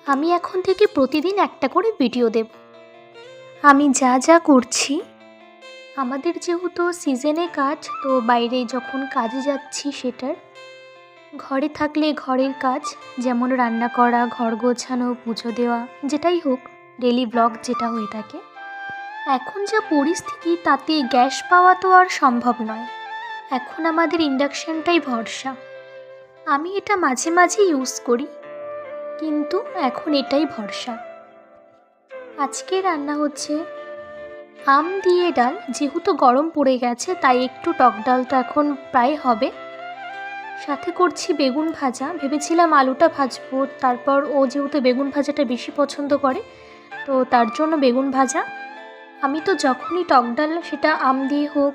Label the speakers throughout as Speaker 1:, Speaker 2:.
Speaker 1: আমি এখন থেকে প্রতিদিন একটা করে ভিডিও দেব। আমি যা যা করছি, আমাদের যেহেতু সিজনে কাজ, তো বাইরে যখন কাজে যাচ্ছি সেটার, ঘরে থাকলে ঘরের কাজ, যেমন রান্না করা, ঘর গোছানো, পুজো দেওয়া, যেটাই হোক, ডেলি ব্লগ যেটা হয়ে থাকে। এখন যা পরিস্থিতি তাতে গ্যাস পাওয়া তো আর সম্ভব নয়। এখন আমাদের ইন্ডাকশানটাই ভরসা। আমি এটা মাঝে মাঝে ইউজ করি, কিন্তু এখন এটাই ভরসা। আজকে রান্না হচ্ছে আম দিয়ে ডাল। যেহেতু গরম পড়ে গেছে তাই একটু টক ডাল তো এখন প্রায় হবে। সাথে করছি বেগুন ভাজা। ভেবেছিলাম আলুটা ভাজবো, তারপর ও যেহেতু বেগুন ভাজাটা বেশি পছন্দ করে, তো তার জন্য বেগুন ভাজা। আমি তো যখনই টক ডাল, সেটা আম দিয়ে হোক,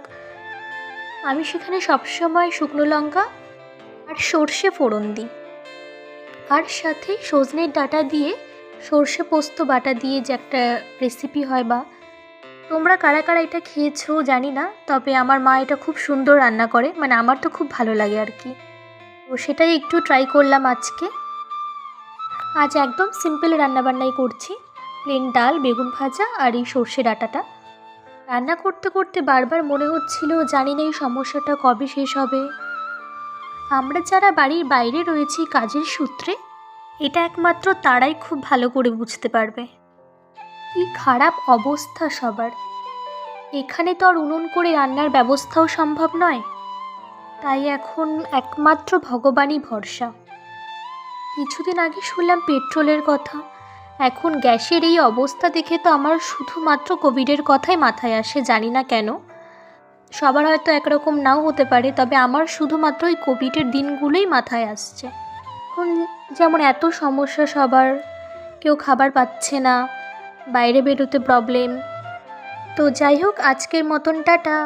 Speaker 1: আমি সেখানে সবসময় শুকনো লঙ্কা আর সর্ষে ফোড়ন দিই। আর সাথে সজনের ডাঁটা দিয়ে সর্ষে পোস্ত বাটা দিয়ে যে একটা রেসিপি হয়, বা তোমরা কারা কারা এটা খেয়েছো জানি না, তবে আমার মা এটা খুব সুন্দর রান্না করে, মানে আমার তো খুব ভালো লাগে আর কি। তো সেটাই একটু ট্রাই করলাম আজকে। আজ একদম সিম্পল রান্নাবান্নাই করছি, প্লেন ডাল, বেগুন ভাজা আর এই সর্ষে ডাঁটাটা। রান্না করতে করতে বারবার মনে হচ্ছিল, জানি না এই সমস্যাটা কবে শেষ হবে। আমরা যারা বাড়ির বাইরে রয়েছি কাজের সূত্রে, এটা একমাত্র তারাই খুব ভালো করে বুঝতে পারবে কি খারাপ অবস্থা সবার। এখানে তো আর উনুন করে রান্নার ব্যবস্থাও সম্ভব নয়, তাই এখন একমাত্র ভগবানই ভরসা। কিছুদিন আগে শুনলাম পেট্রোলের কথা, এখন গ্যাসের এই অবস্থা দেখে তো আমার শুধুমাত্র কোভিডের কথাই মাথায় আসে। জানি না কেন, সবার হয়তো একরকম নাও হতে পারে, তবে আমার শুধুমাত্র ওই কোভিডের দিনগুলোই মাথায় আসছে। এখন যেমন এত সমস্যা সবার, কেউ খাবার পাচ্ছে না, বাইরে বেরোতে প্রবলেম। তো যাই হোক, আজকের মতন টাটা।